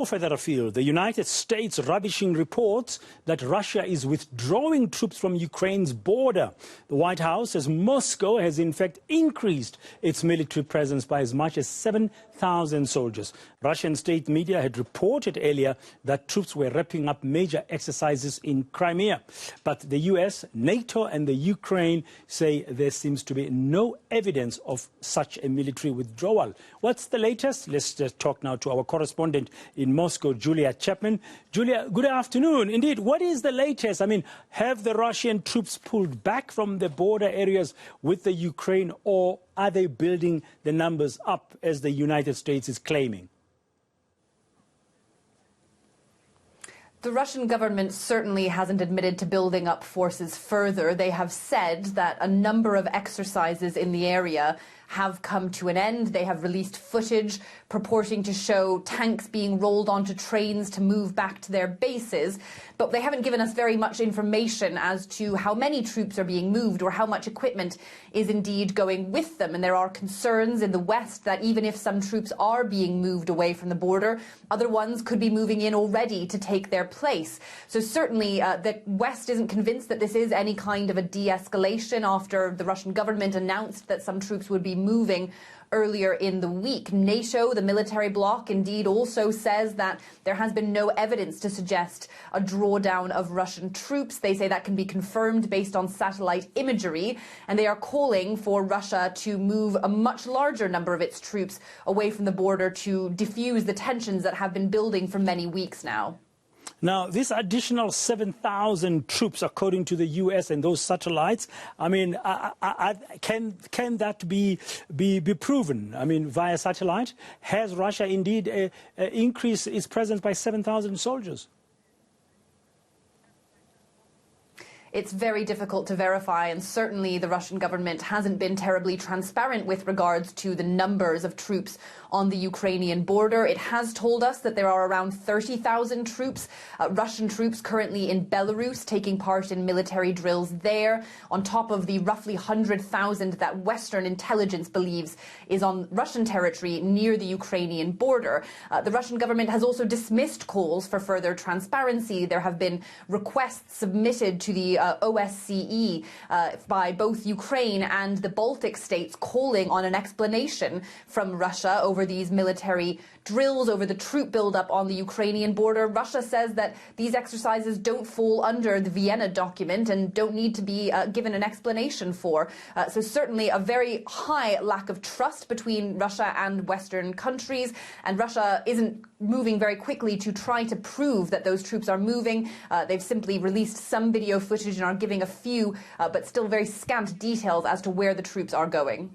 Further afield, the United States rubbishing reports that Russia is withdrawing troops from Ukraine's border. The White House says Moscow has in fact increased its military presence by as much as 7,000 soldiers. Russian state media had reported earlier that troops were wrapping up major exercises in Crimea. But the US, NATO and the Ukraine say there seems to be no evidence of such a military withdrawal. What's the latest? Let's just talk now to our correspondent in Moscow, Julia Chapman. Julia, good afternoon. Indeed, what is the latest? I mean, have the Russian troops pulled back from the border areas with the Ukraine, or are they building the numbers up as the United States is claiming? The Russian government certainly hasn't admitted to building up forces further. They have said that a number of exercises in the area have come to an end. They have released footage purporting to show tanks being rolled onto trains to move back to their bases. But they haven't given us very much information as to how many troops are being moved or how much equipment is indeed going with them. And there are concerns in the West that even if some troops are being moved away from the border, other ones could be moving in already to take their place. So certainly the West isn't convinced that this is any kind of a de-escalation after the Russian government announced that some troops would be moving earlier in the week. NATO, the military bloc, indeed also says that there has been no evidence to suggest a drawdown of Russian troops. They say that can be confirmed based on satellite imagery, and they are calling for Russia to move a much larger number of its troops away from the border to diffuse the tensions that have been building for many weeks now. Now, this additional 7,000 troops, according to the U.S. and those satellites, I mean, can that be proven? I mean, via satellite? Has Russia indeed increased its presence by 7,000 soldiers? It's very difficult to verify, and certainly the Russian government hasn't been terribly transparent with regards to the numbers of troops on the Ukrainian border. It has told us that there are around 30,000 troops, Russian troops currently in Belarus taking part in military drills there, on top of the roughly 100,000 that Western intelligence believes is on Russian territory near the Ukrainian border. The Russian government has also dismissed calls for further transparency. There have been requests submitted to the OSCE by both Ukraine and the Baltic states calling on an explanation from Russia over these military drills, over the troop buildup on the Ukrainian border. Russia says that these exercises don't fall under the Vienna document and don't need to be given an explanation for. So certainly a very high lack of trust between Russia and Western countries, and Russia isn't moving very quickly to try to prove that those troops are moving. They've simply released some video footage and are giving a few, but still very scant details as to where the troops are going.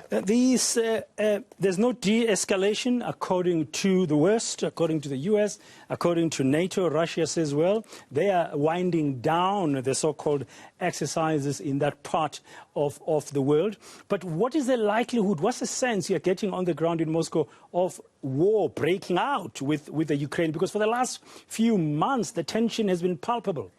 There's no de-escalation according to the West, according to the US, according to NATO. Russia says, well, they are winding down the so-called exercises in that part of the world. But what is the likelihood, what's the sense you're getting on the ground in Moscow of war breaking out with the Ukraine? Because for the last few months, the tension has been palpable.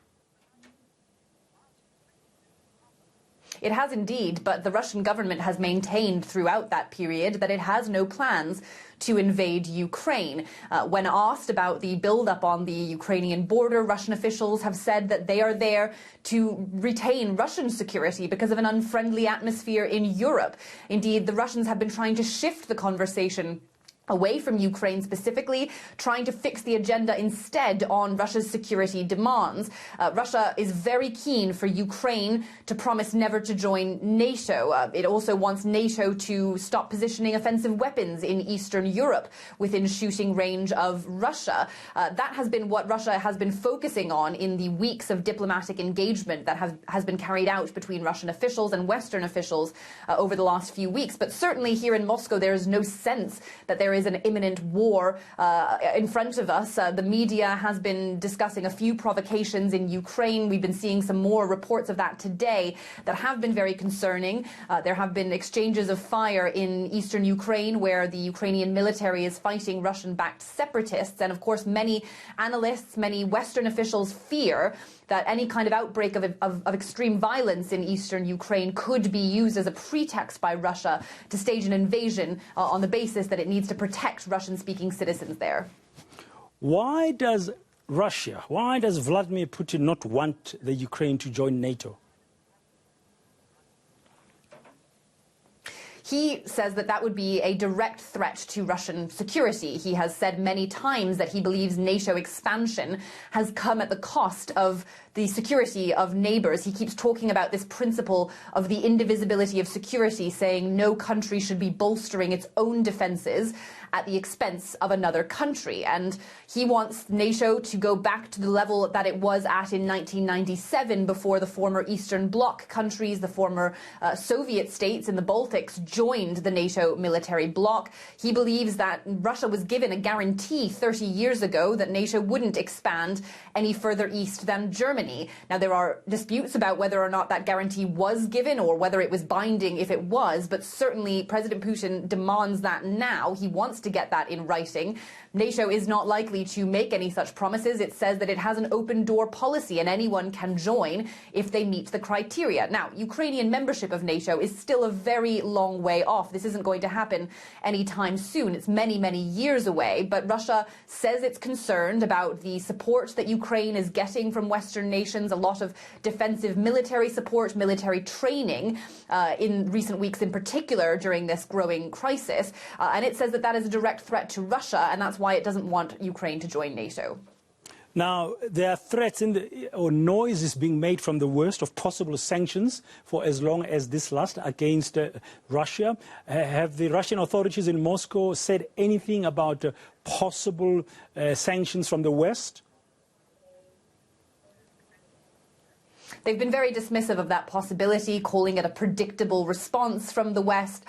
It has indeed, but the Russian government has maintained throughout that period that it has no plans to invade Ukraine. When asked about the buildup on the Ukrainian border, Russian officials have said that they are there to retain Russian security because of an unfriendly atmosphere in Europe. Indeed, the Russians have been trying to shift the conversation away from Ukraine specifically, trying to fix the agenda instead on Russia's security demands. Russia is very keen for Ukraine to promise never to join NATO. It also wants NATO to stop positioning offensive weapons in Eastern Europe within shooting range of Russia. That has been what Russia has been focusing on in the weeks of diplomatic engagement that has been carried out between Russian officials and Western officials over the last few weeks. But certainly here in Moscow, there is no sense that there is an imminent war in front of us. The media has been discussing a few provocations in Ukraine. We've been seeing some more reports of that today that have been very concerning. There have been exchanges of fire in eastern Ukraine where the Ukrainian military is fighting Russian-backed separatists. And of course, many analysts, many Western officials fear that any kind of outbreak of extreme violence in eastern Ukraine could be used as a pretext by Russia to stage an invasion on the basis that it needs to protect Russian-speaking citizens there. Why does Russia, why does Vladimir Putin not want the Ukraine to join NATO? He says that that would be a direct threat to Russian security. He has said many times that he believes NATO expansion has come at the cost of the security of neighbors. He keeps talking about this principle of the indivisibility of security, saying no country should be bolstering its own defenses at the expense of another country. And he wants NATO to go back to the level that it was at in 1997, before the former Eastern Bloc countries, the former Soviet states in the Baltics, joined the NATO military bloc. He believes that Russia was given a guarantee 30 years ago that NATO wouldn't expand any further east than Germany. Now, there are disputes about whether or not that guarantee was given or whether it was binding if it was, but certainly President Putin demands that now. He wants to get that in writing. NATO is not likely to make any such promises. It says that it has an open door policy and anyone can join if they meet the criteria. Now, Ukrainian membership of NATO is still a very long way off. This isn't going to happen anytime soon. It's many, many years away. But Russia says it's concerned about the support that Ukraine is getting from Western nations, a lot of defensive military support, military training in recent weeks in particular during this growing crisis. And it says that that is a direct threat to Russia, and that's why it doesn't want Ukraine to join NATO. Now, there are threats or noise is being made from the worst of possible sanctions for as long as this lasts against Russia. Have the Russian authorities in Moscow said anything about possible sanctions from the West? They've been very dismissive of that possibility, calling it a predictable response from the West.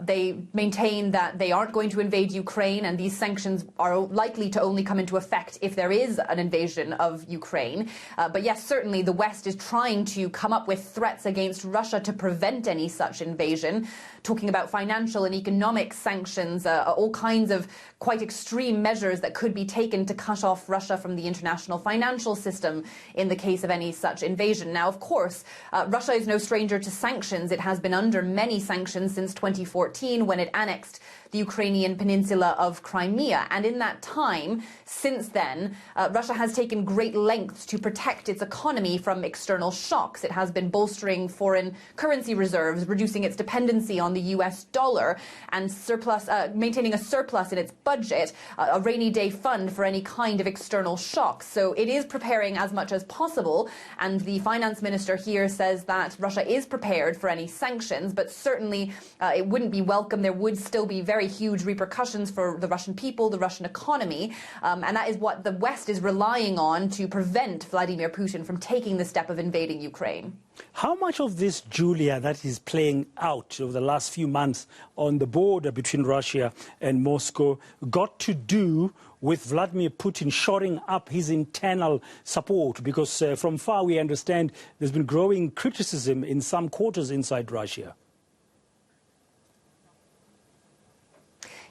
They maintain that they aren't going to invade Ukraine, and these sanctions are likely to only come into effect if there is an invasion of Ukraine. But yes, certainly the West is trying to come up with threats against Russia to prevent any such invasion, talking about financial and economic sanctions, all kinds of quite extreme measures that could be taken to cut off Russia from the international financial system in the case of any such invasion. Now, of course, Russia is no stranger to sanctions. It has been under many sanctions since 2014 when it annexed the Ukrainian peninsula of Crimea. And in that time, since then, Russia has taken great lengths to protect its economy from external shocks. It has been bolstering foreign currency reserves, reducing its dependency on the US dollar, and maintaining a surplus in its budget, a rainy day fund for any kind of external shocks. So it is preparing as much as possible. And the finance minister here says that Russia is prepared for any sanctions, but certainly it wouldn't be welcome. There would still be very huge repercussions for the Russian people, the Russian economy, and that is what the West is relying on to prevent Vladimir Putin from taking the step of invading Ukraine. How much of this, Julia, that is playing out over the last few months on the border between Russia and Moscow got to do with Vladimir Putin shoring up his internal support? Because from far we understand there's been growing criticism in some quarters inside Russia.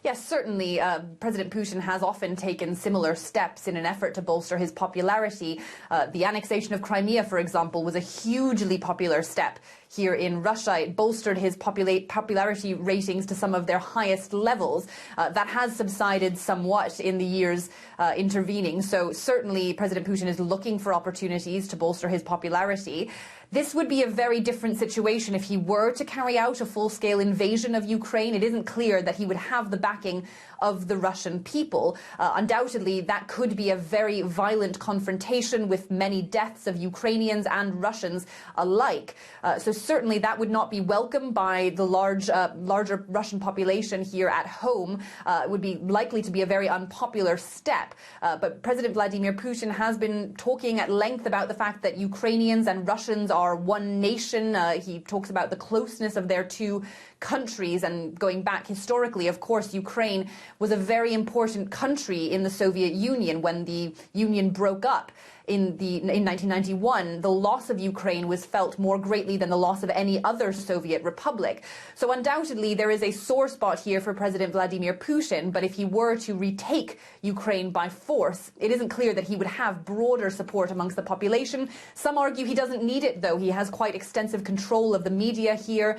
Yes, certainly. President Putin has often taken similar steps in an effort to bolster his popularity. The annexation of Crimea, for example, was a hugely popular step here in Russia. It bolstered his popularity ratings to some of their highest levels. That has subsided somewhat in the years intervening. So certainly President Putin is looking for opportunities to bolster his popularity. This would be a very different situation if he were to carry out a full-scale invasion of Ukraine. It isn't clear that he would have the backing of the Russian people. Undoubtedly, that could be a very violent confrontation with many deaths of Ukrainians and Russians alike. So certainly that would not be welcomed by the larger Russian population here at home. It would be likely to be a very unpopular step. But President Vladimir Putin has been talking at length about the fact that Ukrainians and Russians are one nation. He talks about the closeness of their two countries, and going back historically, of course, Ukraine was a very important country in the Soviet Union when the Union broke up in 1991, the loss of Ukraine was felt more greatly than the loss of any other Soviet republic. So undoubtedly, there is a sore spot here for President Vladimir Putin, but if he were to retake Ukraine by force, it isn't clear that he would have broader support amongst the population. Some argue he doesn't need it, though. He has quite extensive control of the media here.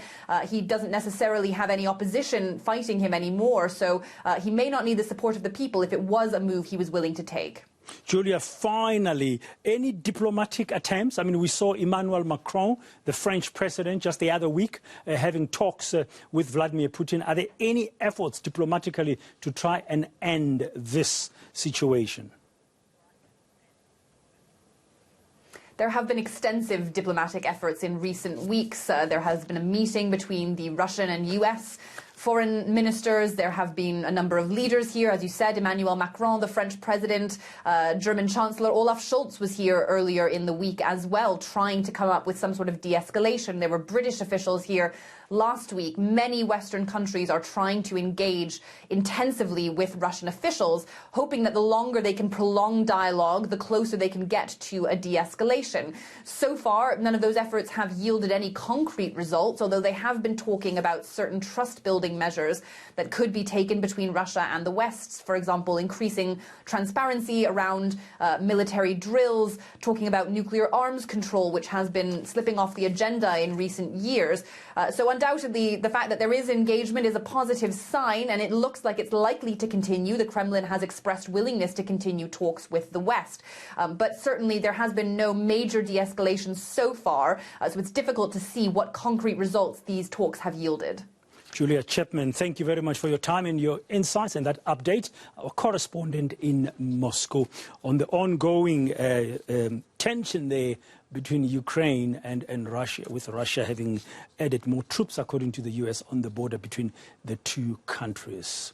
He doesn't necessarily have any opposition fighting him anymore, so he may not need the support of the people if it was a move he was willing to take. Julia, finally, any diplomatic attempts? I mean, we saw Emmanuel Macron, the French president, just the other week, having talks with Vladimir Putin. Are there any efforts diplomatically to try and end this situation? There have been extensive diplomatic efforts in recent weeks. There has been a meeting between the Russian and US foreign ministers. There have been a number of leaders here. As you said, Emmanuel Macron, the French president, German Chancellor Olaf Scholz was here earlier in the week as well, trying to come up with some sort of de-escalation. There were British officials here last week. Many Western countries are trying to engage intensively with Russian officials, hoping that the longer they can prolong dialogue, the closer they can get to a de-escalation. So far, none of those efforts have yielded any concrete results, although they have been talking about certain trust-building measures that could be taken between Russia and the West. For example, increasing transparency around military drills, talking about nuclear arms control, which has been slipping off the agenda in recent years. So undoubtedly, the fact that there is engagement is a positive sign, and it looks like it's likely to continue. The Kremlin has expressed willingness to continue talks with the West. But certainly there has been no major de-escalation so far, so it's difficult to see what concrete results these talks have yielded. Julia Chapman, thank you very much for your time and your insights and that update. Our correspondent in Moscow on the ongoing tension there between Ukraine and Russia, with Russia having added more troops, according to the US, on the border between the two countries.